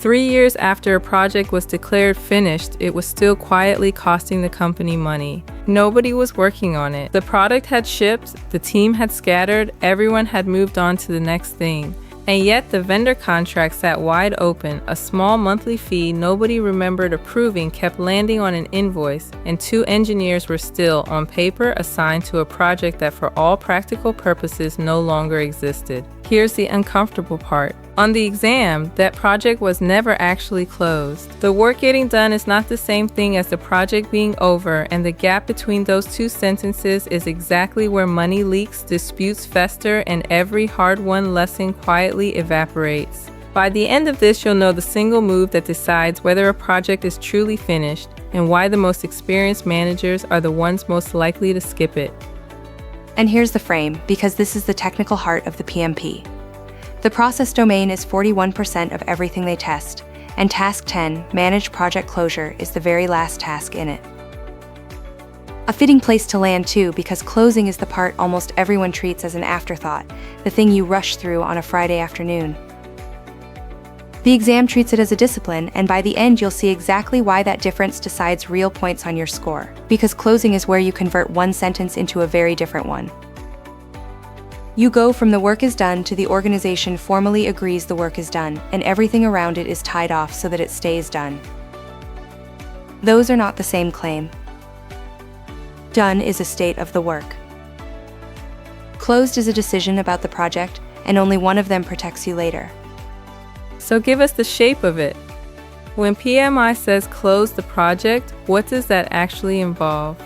3 years after a project was declared finished, it was still quietly costing the company money. Nobody was working on it. The product had shipped, the team had scattered, everyone had moved on to the next thing. And yet the vendor contract sat wide open. A small monthly fee nobody remembered approving kept landing on an invoice, and 2 engineers were still, on paper, assigned to a project that for all practical purposes no longer existed. Here's the uncomfortable part. On the exam, that project was never actually closed. The work getting done is not the same thing as the project being over, and the gap between those 2 sentences is exactly where money leaks, disputes fester, and every hard-won lesson quietly evaporates. By the end of this, you'll know the single move that decides whether a project is truly finished, and why the most experienced managers are the ones most likely to skip it. And here's the frame, because this is the technical heart of the PMP. The process domain is 41% of everything they test, and Task 10, Manage Project Closure, is the very last task in it. A fitting place to land too, because closing is the part almost everyone treats as an afterthought, the thing you rush through on a Friday afternoon. The exam treats it as a discipline, and by the end you'll see exactly why that difference decides real points on your score, because closing is where you convert one sentence into a very different one. You go from the work is done to the organization formally agrees the work is done, and everything around it is tied off so that it stays done. Those are not the same claim. Done is a state of the work. Closed is a decision about the project, and only one of them protects you later. So give us the shape of it. When PMI says close the project, what does that actually involve?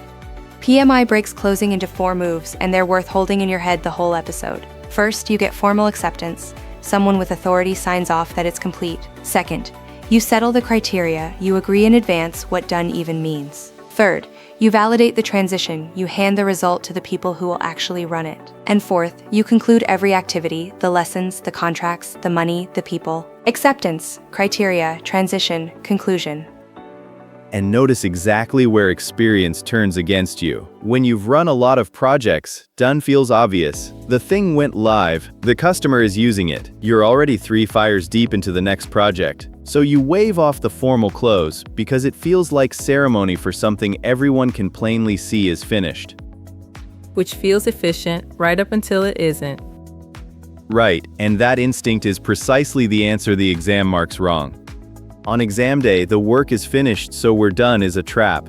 PMI breaks closing into 4 moves, and they're worth holding in your head the whole episode. First, you get formal acceptance. Someone with authority signs off that it's complete. Second, you settle the criteria. You agree in advance what done even means. Third, you validate the transition. You hand the result to the people who will actually run it. And fourth, you conclude every activity, the lessons, the contracts, the money, the people. Acceptance, criteria, transition, conclusion. And notice exactly where experience turns against you. When you've run a lot of projects, done feels obvious. The thing went live, the customer is using it. You're already 3 fires deep into the next project. So you wave off the formal close because it feels like ceremony for something everyone can plainly see is finished. Which feels efficient right up until it isn't. Right, and that instinct is precisely the answer the exam marks wrong. On exam day, the work is finished, so we're done is a trap.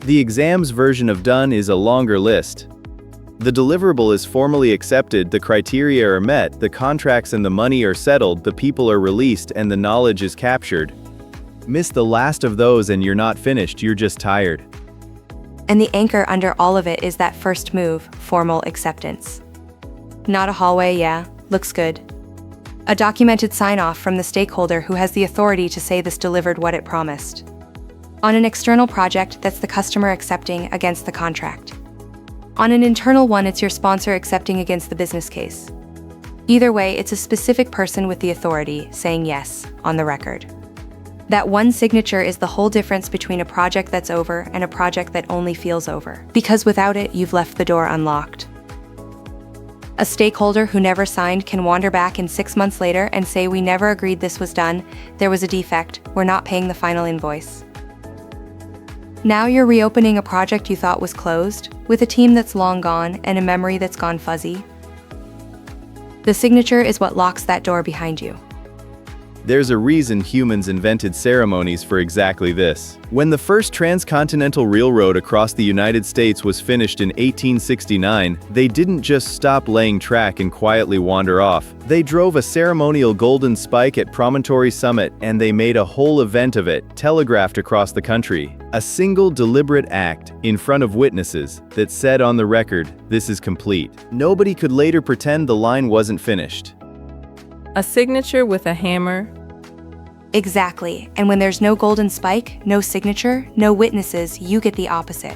The exam's version of done is a longer list. The deliverable is formally accepted, the criteria are met, the contracts and the money are settled, the people are released, and the knowledge is captured. Miss the last of those and you're not finished, you're just tired. And the anchor under all of it is that first move, formal acceptance. Not a hallway, yeah, looks good. A documented sign-off from the stakeholder who has the authority to say this delivered what it promised. On an external project, that's the customer accepting against the contract. On an internal one, it's your sponsor accepting against the business case. Either way, it's a specific person with the authority saying yes, on the record. That one signature is the whole difference between a project that's over and a project that only feels over. Because without it, you've left the door unlocked. A stakeholder who never signed can wander back in 6 months later and say, "We never agreed this was done, there was a defect, we're not paying the final invoice." Now you're reopening a project you thought was closed, with a team that's long gone and a memory that's gone fuzzy. The signature is what locks that door behind you. There's a reason humans invented ceremonies for exactly this. When the first transcontinental railroad across the United States was finished in 1869, they didn't just stop laying track and quietly wander off. They drove a ceremonial golden spike at Promontory Summit, and they made a whole event of it, telegraphed across the country. A single deliberate act, in front of witnesses, that said on the record, "This is complete." Nobody could later pretend the line wasn't finished. A signature with a hammer. Exactly, and when there's no golden spike, no signature, no witnesses, you get the opposite.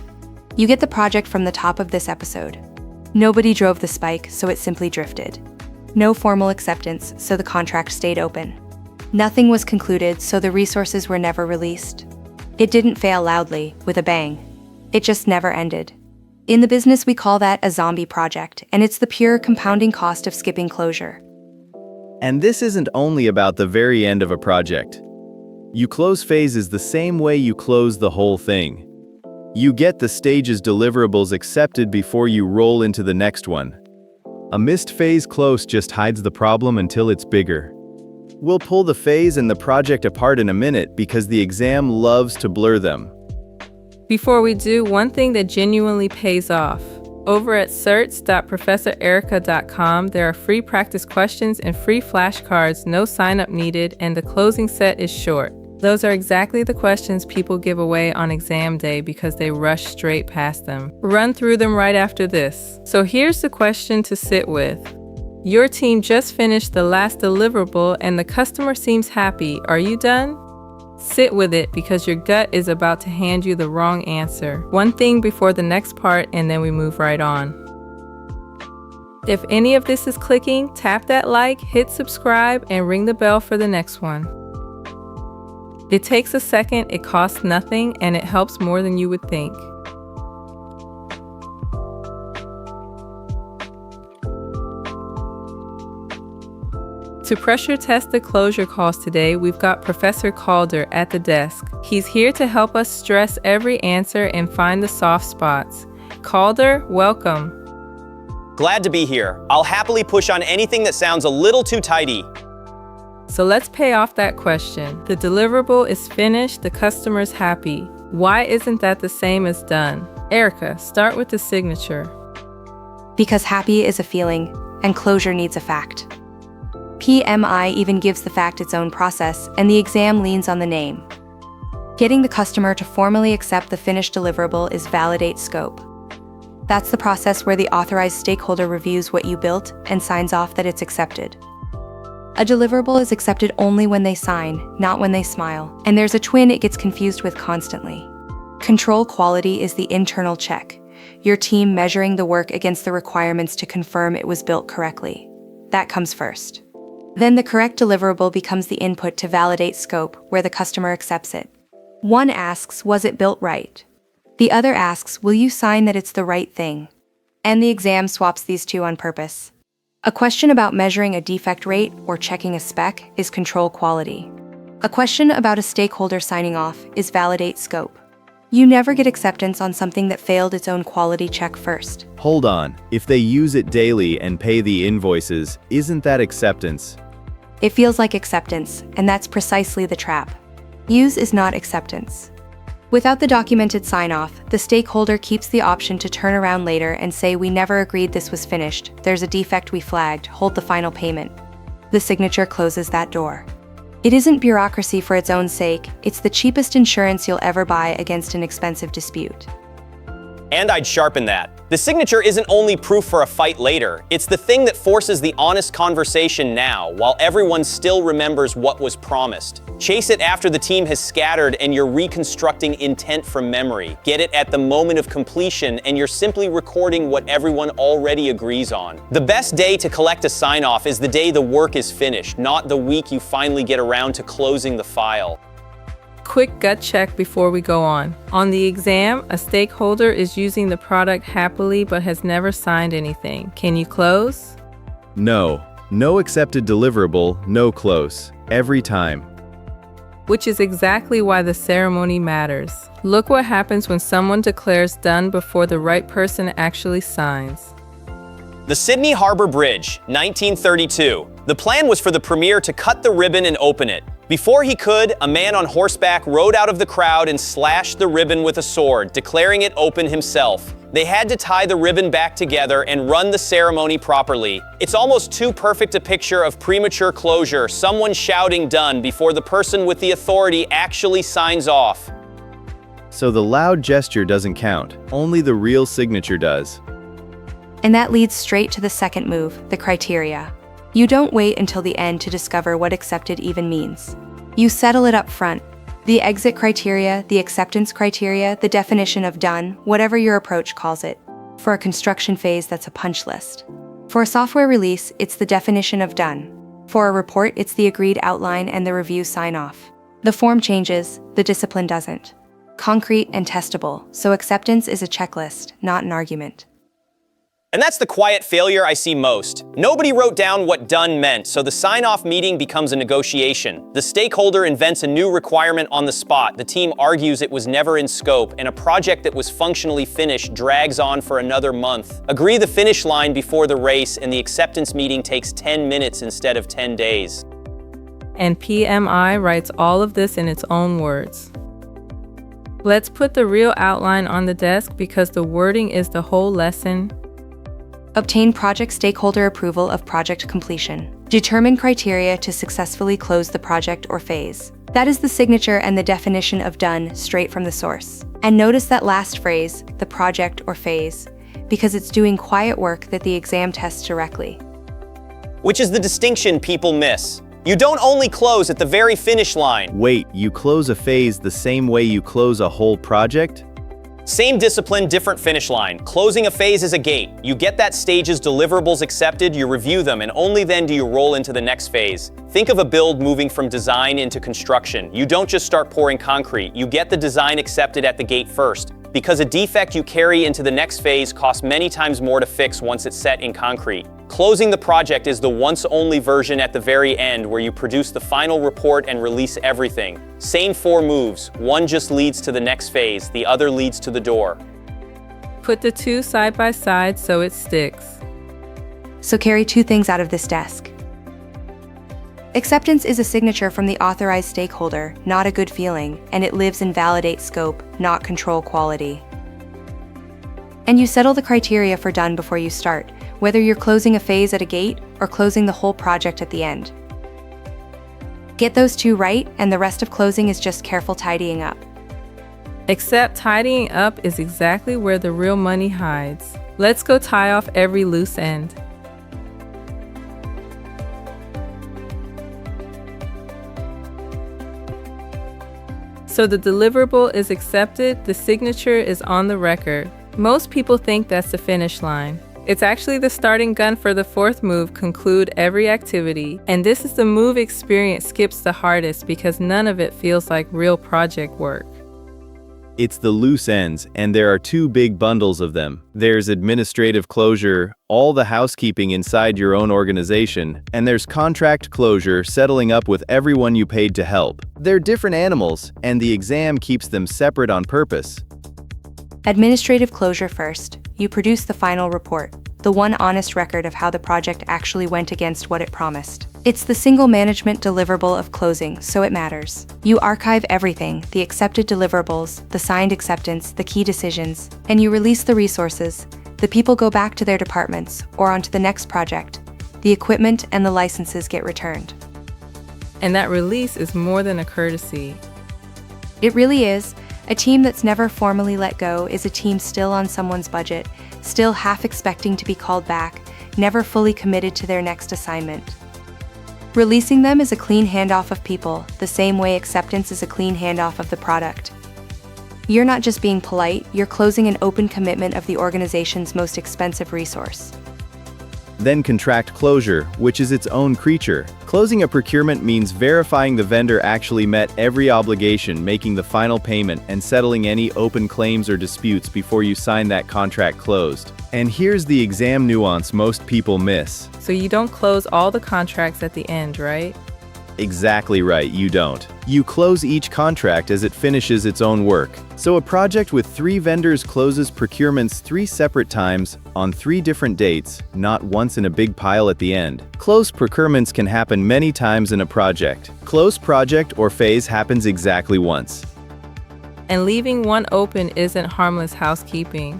You get the project from the top of this episode. Nobody drove the spike, so it simply drifted. No formal acceptance, so the contract stayed open. Nothing was concluded, so the resources were never released. It didn't fail loudly, with a bang. It just never ended. In the business, we call that a zombie project, and it's the pure compounding cost of skipping closure. And this isn't only about the very end of a project. You close phase is the same way you close the whole thing. You get the stage's deliverables accepted before you roll into the next one. A missed phase close just hides the problem until it's bigger. We'll pull the phase and the project apart in a minute because the exam loves to blur them. Before we do, one thing that genuinely pays off. Over at certs.professorerica.com, there are free practice questions and free flashcards, no sign-up needed, and the closing set is short. Those are exactly the questions people give away on exam day because they rush straight past them. Run through them right after this. So here's the question to sit with. Your team just finished the last deliverable and the customer seems happy. Are you done? Sit with it because your gut is about to hand you the wrong answer. One thing before the next part and then we move right on. If any of this is clicking, tap that like, hit subscribe, and ring the bell for the next one. It takes a second, it costs nothing, and it helps more than you would think. To pressure test the closure calls today, we've got Professor Calder at the desk. He's here to help us stress every answer and find the soft spots. Calder, welcome. Glad to be here. I'll happily push on anything that sounds a little too tidy. So let's pay off that question. The deliverable is finished, the customer's happy. Why isn't that the same as done? Erica, start with the signature. Because happy is a feeling, and closure needs a fact. PMI even gives the fact its own process, and the exam leans on the name. Getting the customer to formally accept the finished deliverable is validate scope. That's the process where the authorized stakeholder reviews what you built and signs off that it's accepted. A deliverable is accepted only when they sign, not when they smile, and there's a twin it gets confused with constantly. Control quality is the internal check, your team measuring the work against the requirements to confirm it was built correctly. That comes first. Then the correct deliverable becomes the input to validate scope, where the customer accepts it. One asks, was it built right? The other asks, will you sign that it's the right thing? And the exam swaps these two on purpose. A question about measuring a defect rate or checking a spec is control quality. A question about a stakeholder signing off is validate scope. You never get acceptance on something that failed its own quality check first. Hold on, if they use it daily and pay the invoices, isn't that acceptance? It feels like acceptance, and that's precisely the trap. Use is not acceptance. Without the documented sign-off, the stakeholder keeps the option to turn around later and say we never agreed this was finished, there's a defect we flagged, hold the final payment. The signature closes that door. It isn't bureaucracy for its own sake, it's the cheapest insurance you'll ever buy against an expensive dispute. And I'd sharpen that. The signature isn't only proof for a fight later, it's the thing that forces the honest conversation now, while everyone still remembers what was promised. Chase it after the team has scattered and you're reconstructing intent from memory. Get it at the moment of completion and you're simply recording what everyone already agrees on. The best day to collect a sign-off is the day the work is finished, not the week you finally get around to closing the file. Quick gut check before we go on. On the exam, a stakeholder is using the product happily but has never signed anything. Can you close? No. No accepted deliverable, no close. Every time. Which is exactly why the ceremony matters. Look what happens when someone declares done before the right person actually signs. The Sydney Harbor Bridge, 1932. The plan was for the premier to cut the ribbon and open it. Before he could, a man on horseback rode out of the crowd and slashed the ribbon with a sword, declaring it open himself. They had to tie the ribbon back together and run the ceremony properly. It's almost too perfect a picture of premature closure, someone shouting done before the person with the authority actually signs off. So the loud gesture doesn't count, only the real signature does. And that leads straight to the second move, the criteria. You don't wait until the end to discover what accepted even means. You settle it up front. The exit criteria, the acceptance criteria, the definition of done, whatever your approach calls it. For a construction phase, that's a punch list. For a software release, it's the definition of done. For a report, it's the agreed outline and the review sign-off. The form changes, the discipline doesn't. Concrete and testable, so acceptance is a checklist, not an argument. And that's the quiet failure I see most. Nobody wrote down what done meant, so the sign-off meeting becomes a negotiation. The stakeholder invents a new requirement on the spot, the team argues it was never in scope, and a project that was functionally finished drags on for another month. Agree the finish line before the race, and the acceptance meeting takes 10 minutes instead of 10 days. And PMI writes all of this in its own words. Let's put the real outline on the desk because the wording is the whole lesson. Obtain project stakeholder approval of project completion. Determine criteria to successfully close the project or phase. That is the signature and the definition of done straight from the source. And notice that last phrase, the project or phase, because it's doing quiet work that the exam tests directly. Which is the distinction people miss. You don't only close at the very finish line. Wait, you close a phase the same way you close a whole project? Same discipline, different finish line. Closing a phase is a gate. You get that stage's deliverables accepted, you review them, and only then do you roll into the next phase. Think of a build moving from design into construction. You don't just start pouring concrete, you get the design accepted at the gate first. Because a defect you carry into the next phase costs many times more to fix once it's set in concrete. Closing the project is the once-only version at the very end where you produce the final report and release everything. Same 4 moves. One just leads to the next phase, the other leads to the door. Put the two side by side so it sticks. So carry 2 things out of this desk. Acceptance is a signature from the authorized stakeholder, not a good feeling, and it lives and validates scope, not control quality. And you settle the criteria for done before you start, whether you're closing a phase at a gate or closing the whole project at the end. Get those 2 right, and the rest of closing is just careful tidying up. Except tidying up is exactly where the real money hides. Let's go tie off every loose end. So the deliverable is accepted, the signature is on the record. Most people think that's the finish line. It's actually the starting gun for the 4th move, conclude every activity. And this is the move experience skips the hardest because none of it feels like real project work. It's the loose ends, and there are 2 big bundles of them. There's administrative closure, all the housekeeping inside your own organization, and there's contract closure, settling up with everyone you paid to help. They're different animals, and the exam keeps them separate on purpose. Administrative closure first. You produce the final report, the one honest record of how the project actually went against what it promised. It's the single management deliverable of closing, so it matters. You archive everything, the accepted deliverables, the signed acceptance, the key decisions, and you release the resources. The people go back to their departments, or onto the next project. The equipment and the licenses get returned. And that release is more than a courtesy. It really is. A team that's never formally let go is a team still on someone's budget, still half expecting to be called back, never fully committed to their next assignment. Releasing them is a clean handoff of people, the same way acceptance is a clean handoff of the product. You're not just being polite, you're closing an open commitment of the organization's most expensive resource. Then contract closure, which is its own creature. Closing a procurement means verifying the vendor actually met every obligation, making the final payment, and settling any open claims or disputes before you sign that contract closed. And here's the exam nuance most people miss. So you don't close all the contracts at the end, right? Exactly right, you don't. You close each contract as it finishes its own work. So a project with 3 vendors closes procurements 3 separate times, on 3 different dates, not once in a big pile at the end. Closed procurements can happen many times in a project. Closed project or phase happens exactly once. And leaving one open isn't harmless housekeeping.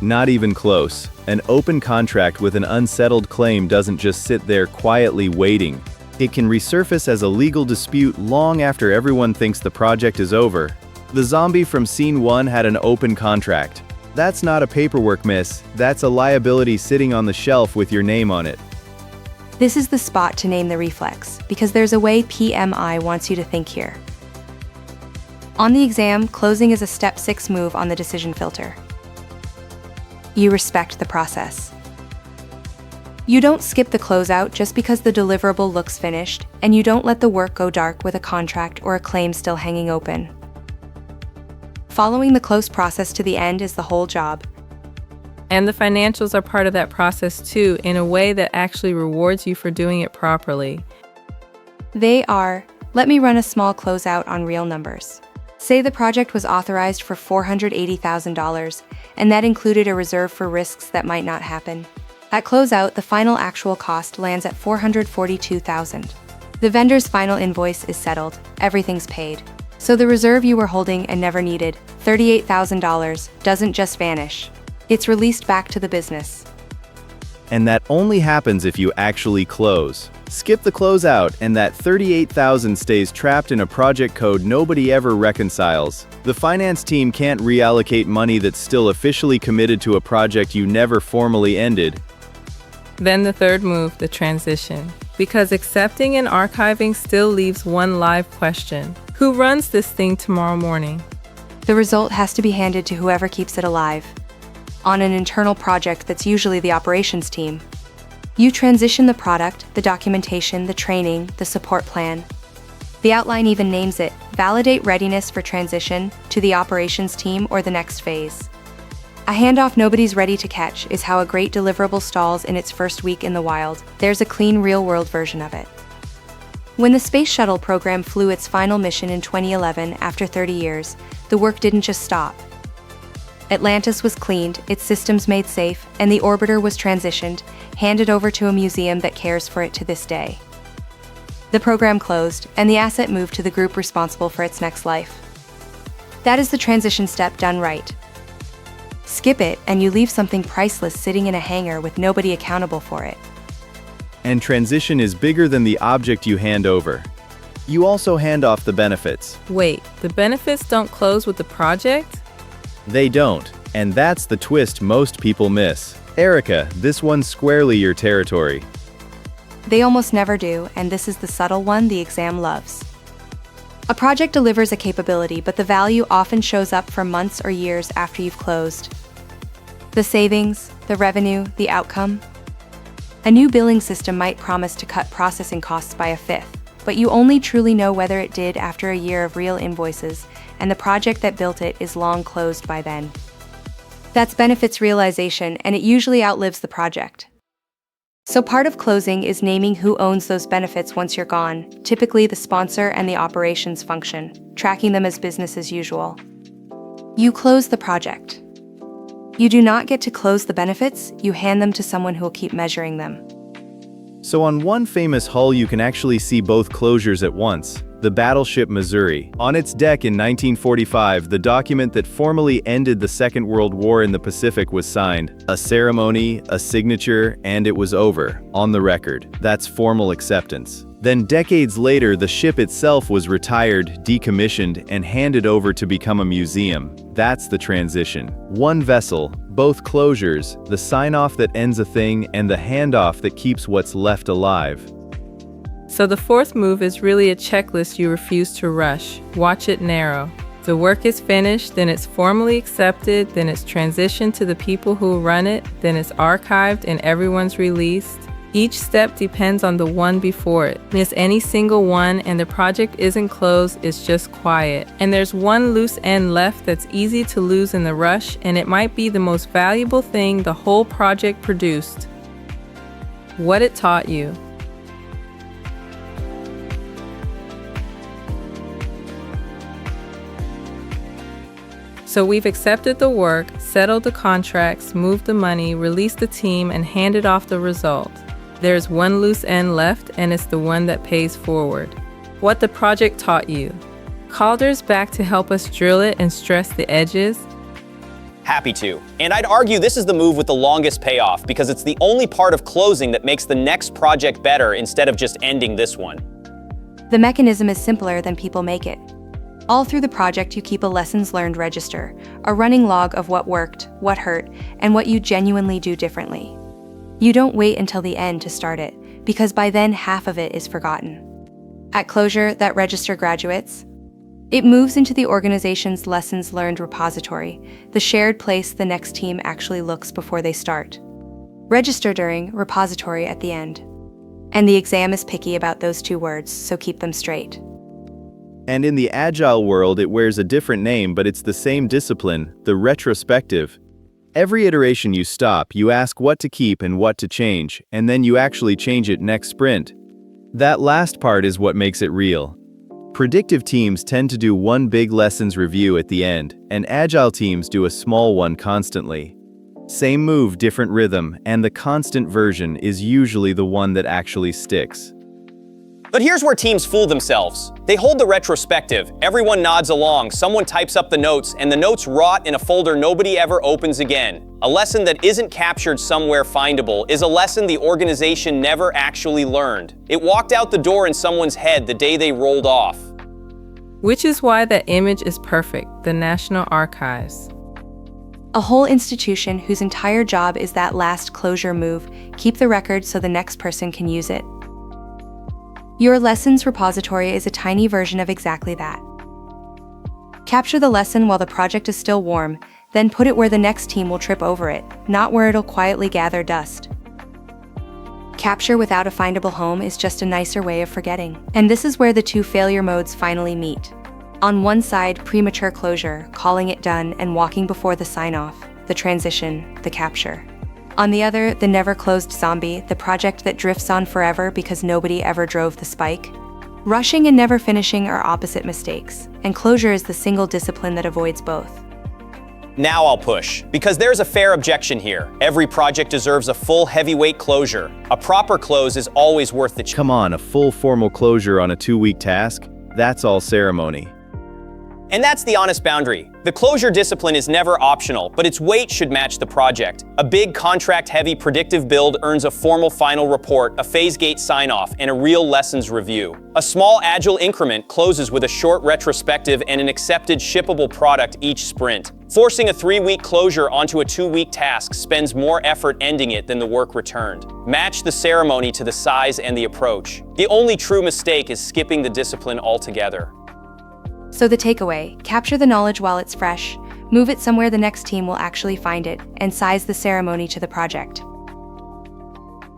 Not even close. An open contract with an unsettled claim doesn't just sit there quietly waiting. It can resurface as a legal dispute long after everyone thinks the project is over. The zombie from Scene 1 had an open contract. That's not a paperwork miss, that's a liability sitting on the shelf with your name on it. This is the spot to name the reflex, because there's a way PMI wants you to think here. On the exam, closing is a step 6 move on the decision filter. You respect the process. You don't skip the closeout just because the deliverable looks finished, and you don't let the work go dark with a contract or a claim still hanging open. Following the close process to the end is the whole job. And the financials are part of that process too, in a way that actually rewards you for doing it properly. They are, let me run a small closeout on real numbers. Say the project was authorized for $480,000, and that included a reserve for risks that might not happen. At closeout, the final actual cost lands at $442,000. The vendor's final invoice is settled, everything's paid. So the reserve you were holding and never needed, $38,000, doesn't just vanish. It's released back to the business. And that only happens if you actually close. Skip the closeout, and that $38,000 stays trapped in a project code nobody ever reconciles. The finance team can't reallocate money that's still officially committed to a project you never formally ended. Then the third move, the transition. Because accepting and archiving still leaves one live question. Who runs this thing tomorrow morning? The result has to be handed to whoever keeps it alive. On an internal project that's usually the operations team. You transition the product, the documentation, the training, the support plan. The outline even names it, validate readiness for transition to the operations team or the next phase. A handoff nobody's ready to catch is how a great deliverable stalls in its first week in the wild. There's a clean real-world version of it. When the Space Shuttle program flew its final mission in 2011 after 30 years, the work didn't just stop. Atlantis was cleaned, its systems made safe, and the orbiter was transitioned, handed over to a museum that cares for it to this day. The program closed, and the asset moved to the group responsible for its next life. That is the transition step done right. Skip it, and you leave something priceless sitting in a hangar with nobody accountable for it. And transition is bigger than the object you hand over. You also hand off the benefits. Wait, the benefits don't close with the project? They don't, and that's the twist most people miss. Erica, this one's squarely your territory. They almost never do, and this is the subtle one the exam loves. A project delivers a capability, but the value often shows up for months or years after you've closed. The savings, the revenue, the outcome. A new billing system might promise to cut processing costs by a fifth, but you only truly know whether it did after a year of real invoices, and the project that built it is long closed by then. That's benefits realization, and it usually outlives the project. So part of closing is naming who owns those benefits once you're gone, typically the sponsor and the operations function, tracking them as business as usual. You close the project. You do not get to close the benefits, you hand them to someone who will keep measuring them. So on one famous hull you can actually see both closures at once. The battleship Missouri. On its deck in 1945, the document that formally ended the Second World War in the Pacific was signed. A ceremony, a signature, and it was over. On the record. That's formal acceptance. Then decades later, the ship itself was retired, decommissioned, and handed over to become a museum. That's the transition. One vessel, both closures, the sign-off that ends a thing and the handoff that keeps what's left alive. So the fourth move is really a checklist you refuse to rush. Watch it narrow. The work is finished, then it's formally accepted, then it's transitioned to the people who run it, then it's archived and everyone's released. Each step depends on the one before it. Miss any single one and the project isn't closed, it's just quiet. And there's one loose end left that's easy to lose in the rush, and it might be the most valuable thing the whole project produced. What it taught you. So we've accepted the work, settled the contracts, moved the money, released the team, and handed off the result. There's one loose end left, and it's the one that pays forward. What the project taught you. Calder's back to help us drill it and stress the edges. Happy to. And I'd argue this is the move with the longest payoff because it's the only part of closing that makes the next project better instead of just ending this one. The mechanism is simpler than people make it. All through the project, you keep a lessons learned register, a running log of what worked, what hurt, and what you genuinely do differently. You don't wait until the end to start it, because by then half of it is forgotten. At closure, that register graduates. It moves into the organization's lessons learned repository, the shared place the next team actually looks before they start. Register during, repository at the end. And the exam is picky about those two words, so keep them straight. And in the agile world it wears a different name, but it's the same discipline, the retrospective. Every iteration you stop, you ask what to keep and what to change, and then you actually change it next sprint. That last part is what makes it real. Predictive teams tend to do one big lessons review at the end, and agile teams do a small one constantly. Same move, different rhythm, and the constant version is usually the one that actually sticks. But here's where teams fool themselves. They hold the retrospective, everyone nods along, someone types up the notes, and the notes rot in a folder nobody ever opens again. A lesson that isn't captured somewhere findable is a lesson the organization never actually learned. It walked out the door in someone's head the day they rolled off. Which is why that image is perfect, the National Archives. A whole institution whose entire job is that last closure move, keep the record so the next person can use it. Your lessons repository is a tiny version of exactly that. Capture the lesson while the project is still warm, then put it where the next team will trip over it, not where it'll quietly gather dust. Capture without a findable home is just a nicer way of forgetting. And this is where the two failure modes finally meet. On one side, premature closure, calling it done and walking before the sign-off, the transition, the capture. On the other, the never-closed zombie, the project that drifts on forever because nobody ever drove the spike. Rushing and never finishing are opposite mistakes, and closure is the single discipline that avoids both. Now I'll push, because there's a fair objection here. Every project deserves a full heavyweight closure. A proper close is always worth the challenge. Come on, a full formal closure on a 2-week task? That's all ceremony. And that's the honest boundary. The closure discipline is never optional, but its weight should match the project. A big contract-heavy predictive build earns a formal final report, a phase-gate sign-off, and a real lessons review. A small agile increment closes with a short retrospective and an accepted shippable product each sprint. Forcing a 3-week closure onto a 2-week task spends more effort ending it than the work returned. Match the ceremony to the size and the approach. The only true mistake is skipping the discipline altogether. So the takeaway, capture the knowledge while it's fresh, move it somewhere the next team will actually find it, and size the ceremony to the project.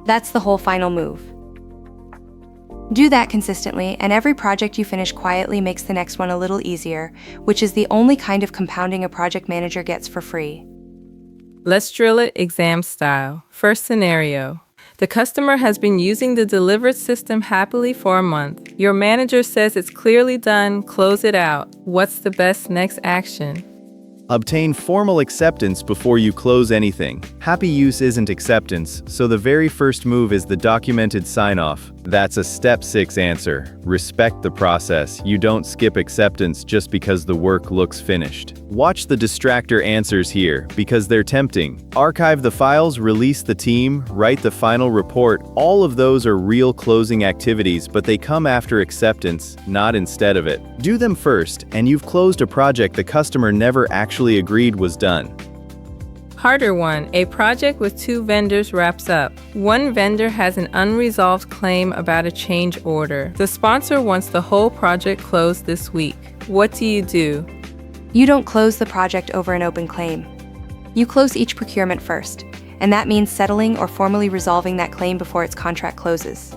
That's the whole final move. Do that consistently, and every project you finish quietly makes the next one a little easier, which is the only kind of compounding a project manager gets for free. Let's drill it exam style. First scenario. The customer has been using the delivered system happily for a month. Your manager says it's clearly done, close it out. What's the best next action? Obtain formal acceptance before you close anything. Happy use isn't acceptance, so the very first move is the documented sign-off. That's a step 6 answer. Respect the process. You don't skip acceptance just because the work looks finished. Watch the distractor answers here, because they're tempting. Archive the files, release the team, write the final report. All of those are real closing activities, but they come after acceptance, not instead of it. Do them first, and you've closed a project the customer never actually agreed was done. Harder one. A project with 2 vendors wraps up. One vendor has an unresolved claim about a change order. The sponsor wants the whole project closed this week. What do? You don't close the project over an open claim. You close each procurement first, and that means settling or formally resolving that claim before its contract closes.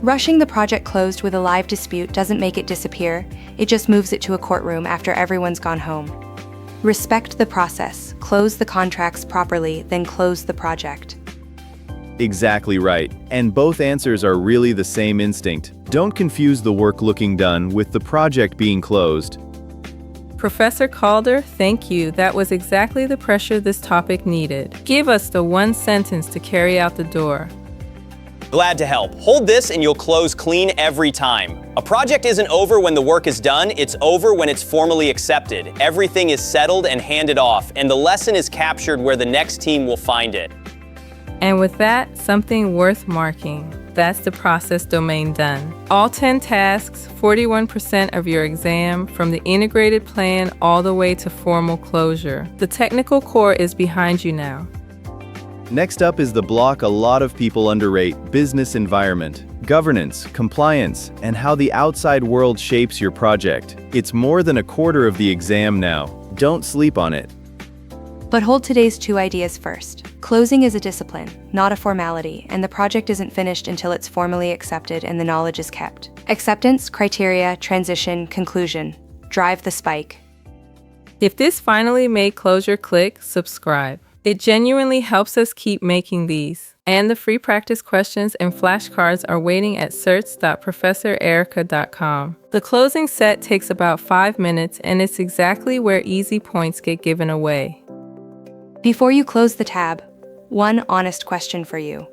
Rushing the project closed with a live dispute doesn't make it disappear, it just moves it to a courtroom after everyone's gone home. Respect the process, close the contracts properly, then close the project. Exactly right. And both answers are really the same instinct. Don't confuse the work looking done with the project being closed. Professor Calder, thank you. That was exactly the pressure this topic needed. Give us the one sentence to carry out the door. Glad to help. Hold this and you'll close clean every time. A project isn't over when the work is done, it's over when it's formally accepted. Everything is settled and handed off, and the lesson is captured where the next team will find it. And with that, something worth marking. That's the process domain done. All 10 tasks, 41% of your exam, from the integrated plan all the way to formal closure. The technical core is behind you now. Next up is the block a lot of people underrate: business environment, governance, compliance, and how the outside world shapes your project. It's more than a quarter of the exam now. Don't sleep on it. But hold today's 2 ideas first. Closing is a discipline, not a formality, and the project isn't finished until it's formally accepted and the knowledge is kept. Acceptance, criteria, transition, conclusion. Drive the spike. If this finally made closure click, subscribe. It genuinely helps us keep making these. And the free practice questions and flashcards are waiting at search.professorerica.com. The closing set takes about 5 minutes, and it's exactly where easy points get given away. Before you close the tab, one honest question for you.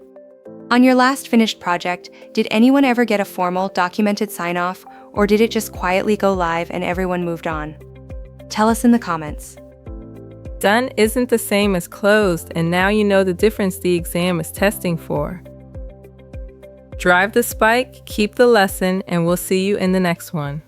On your last finished project, did anyone ever get a formal, documented sign-off, or did it just quietly go live and everyone moved on? Tell us in the comments. Done isn't the same as closed, and now you know the difference the exam is testing for. Drive the spike, keep the lesson, and we'll see you in the next one.